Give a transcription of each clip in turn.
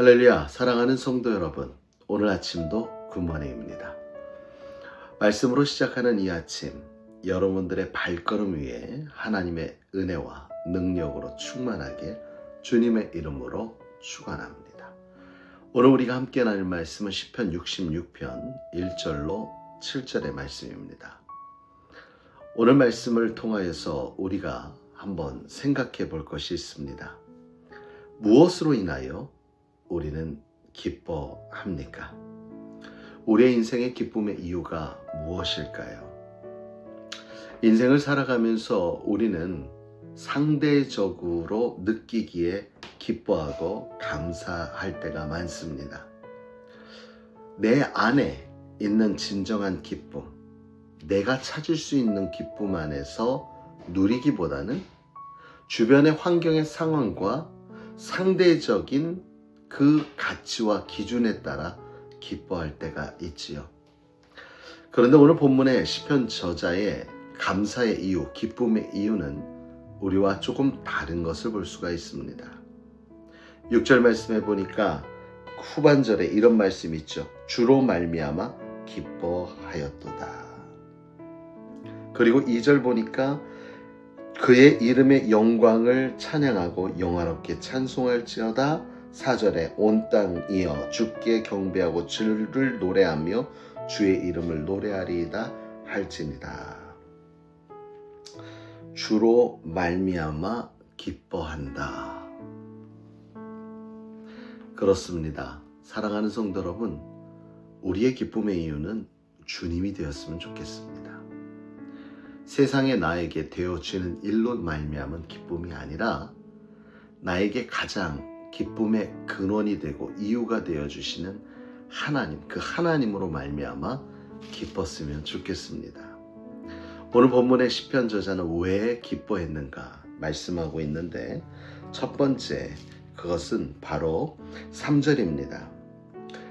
할렐루야, 사랑하는 성도 여러분, 오늘 아침도 굿모닝입니다. 말씀으로 시작하는 이 아침, 여러분들의 발걸음 위에 하나님의 은혜와 능력으로 충만하게 주님의 이름으로 축원합니다. 오늘 우리가 함께 나눌 말씀은 시편 66편 1절로 7절의 말씀입니다. 오늘 말씀을 통하여서 우리가 한번 생각해 볼 것이 있습니다. 무엇으로 인하여 우리는 기뻐합니까? 우리의 인생의 기쁨의 이유가 무엇일까요? 인생을 살아가면서 우리는 상대적으로 느끼기에 기뻐하고 감사할 때가 많습니다. 내 안에 있는 진정한 기쁨, 내가 찾을 수 있는 기쁨 안에서 누리기보다는 주변의 환경의 상황과 상대적인 그 가치와 기준에 따라 기뻐할 때가 있지요. 그런데 오늘 본문의 시편 저자의 감사의 이유, 기쁨의 이유는 우리와 조금 다른 것을 볼 수가 있습니다. 6절 말씀해 보니까 후반절에 이런 말씀이 있죠. 주로 말미암아 기뻐하였도다. 그리고 2절 보니까 그의 이름의 영광을 찬양하고 영화롭게 찬송할지어다. 4절에 온 땅이여 주께 경배하고 주를 노래하며 주의 이름을 노래하리이다 할지니라. 주로 말미암아 기뻐한다. 그렇습니다. 사랑하는 성도 여러분, 우리의 기쁨의 이유는 주님이 되었으면 좋겠습니다. 세상에 나에게 되어지는 일로 말미암은 기쁨이 아니라 나에게 가장 기쁨의 근원이 되고 이유가 되어주시는 하나님, 그 하나님으로 말미암아 기뻤으면 좋겠습니다. 오늘 본문의 시편 저자는 왜 기뻐했는가 말씀하고 있는데, 첫 번째 그것은 바로 3절입니다.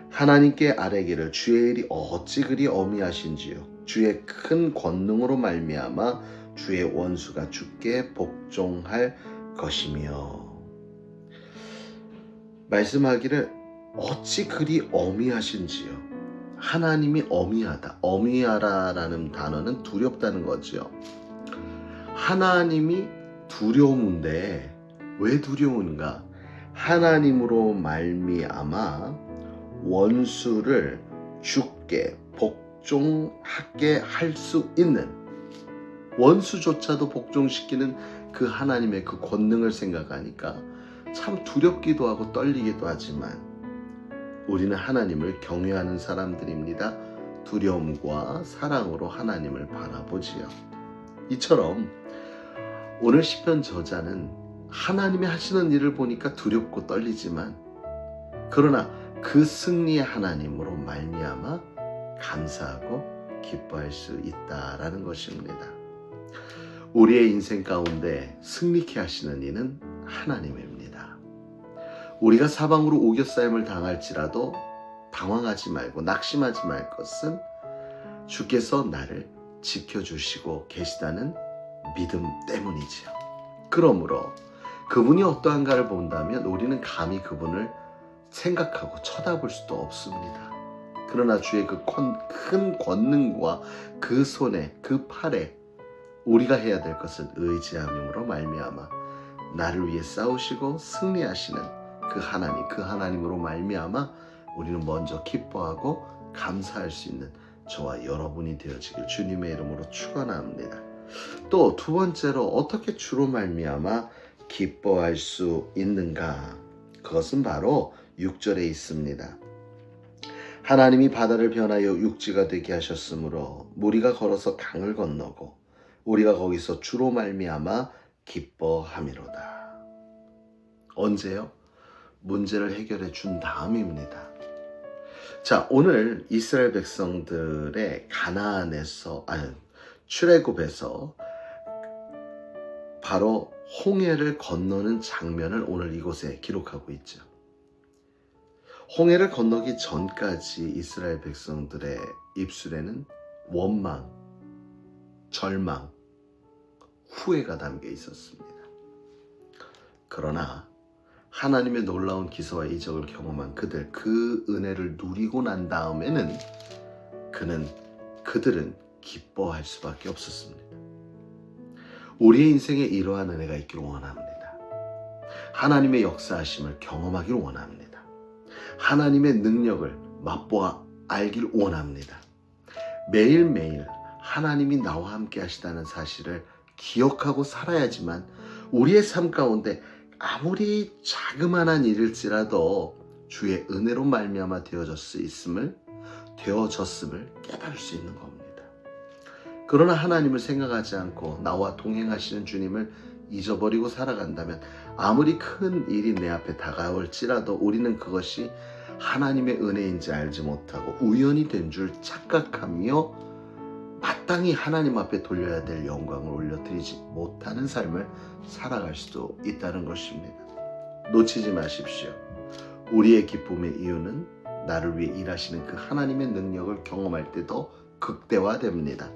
하나님께 아뢰기를 주의 일이 어찌 그리 어미하신지요 주의 큰 권능으로 말미암아 주의 원수가 주께 복종할 것이며. 말씀하기를 어찌 그리 어미하신지요. 하나님이 어미하다. 어미하라라는 단어는 두렵다는 거죠. 하나님이 두려운데 왜 두려운가? 하나님으로 말미암아 원수를 주께 복종하게 할 수 있는, 원수조차도 복종시키는 그 하나님의 그 권능을 생각하니까 참 두렵기도 하고 떨리기도 하지만 우리는 하나님을 경외하는 사람들입니다. 두려움과 사랑으로 하나님을 바라보지요. 이처럼 오늘 시편 저자는 하나님이 하시는 일을 보니까 두렵고 떨리지만, 그러나 그 승리의 하나님으로 말미암아 감사하고 기뻐할 수 있다라는 것입니다. 우리의 인생 가운데 승리케 하시는 이는 하나님입니다. 우리가 사방으로 오겨싸임을 당할지라도 당황하지 말고 낙심하지 말 것은 주께서 나를 지켜주시고 계시다는 믿음 때문이지요. 그러므로 그분이 어떠한가를 본다면 우리는 감히 그분을 생각하고 쳐다볼 수도 없습니다. 그러나 주의 그 큰 권능과 그 손에, 그 팔에 우리가 해야 될 것은 의지함으로 말미암아 나를 위해 싸우시고 승리하시는 그 하나님, 그 하나님으로 말미암아 우리는 먼저 기뻐하고 감사할 수 있는 저와 여러분이 되어지길 주님의 이름으로 축원합니다. 또 두 번째로 어떻게 주로 말미암아 기뻐할 수 있는가? 그것은 바로 6절에 있습니다. 하나님이 바다를 변하여 육지가 되게 하셨으므로 우리가 걸어서 강을 건너고 우리가 거기서 주로 말미암아 기뻐함이로다. 언제요? 문제를 해결해 준 다음입니다. 자, 오늘 이스라엘 백성들의 출애굽에서 바로 홍해를 건너는 장면을 오늘 이곳에 기록하고 있죠. 홍해를 건너기 전까지 이스라엘 백성들의 입술에는 원망, 절망, 후회가 담겨 있었습니다. 그러나 하나님의 놀라운 기사와 이적을 경험한 그들, 그 은혜를 누리고 난 다음에는 그들은 기뻐할 수밖에 없었습니다. 우리의 인생에 이러한 은혜가 있기를 원합니다. 하나님의 역사하심을 경험하기를 원합니다. 하나님의 능력을 맛보아 알기를 원합니다. 매일매일 하나님이 나와 함께 하시다는 사실을 기억하고 살아야지만 우리의 삶 가운데 아무리 자그마한 일일지라도 주의 은혜로 말미암아 되어졌음을 깨달을 수 있는 겁니다. 그러나 하나님을 생각하지 않고 나와 동행하시는 주님을 잊어버리고 살아간다면 아무리 큰 일이 내 앞에 다가올지라도 우리는 그것이 하나님의 은혜인지 알지 못하고 우연이 된 줄 착각하며 마땅히 하나님 앞에 돌려야 될 영광을 올려드리지 못하는 삶을 살아갈 수도 있다는 것입니다. 놓치지 마십시오. 우리의 기쁨의 이유는 나를 위해 일하시는 그 하나님의 능력을 경험할 때 더 극대화됩니다.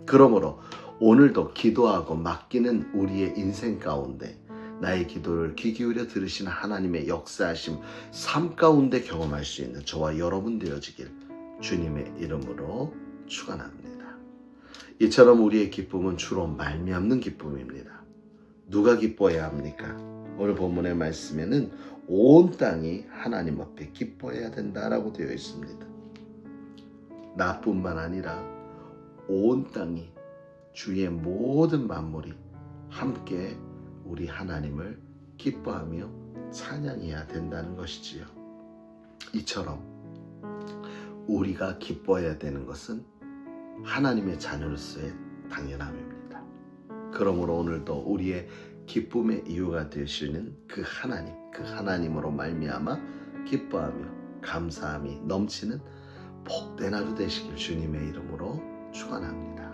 그러므로 오늘도 기도하고 맡기는 우리의 인생 가운데 나의 기도를 귀 기울여 들으시는 하나님의 역사하심 삶 가운데 경험할 수 있는 저와 여러분 되어지길 주님의 이름으로 축원합니다. 이처럼 우리의 기쁨은 주로 말미암는 기쁨입니다. 누가 기뻐해야 합니까? 오늘 본문의 말씀에는 온 땅이 하나님 앞에 기뻐해야 된다라고 되어 있습니다. 나뿐만 아니라 온 땅이 주의 모든 만물이 함께 우리 하나님을 기뻐하며 찬양해야 된다는 것이지요. 이처럼 우리가 기뻐해야 되는 것은 하나님의 자녀로서의 당연함입니다. 그러므로 오늘도 우리의 기쁨의 이유가 되시는 그 하나님으로 말미암아 기뻐하며 감사함이 넘치는 복된 하루 되시길 주님의 이름으로 축원합니다.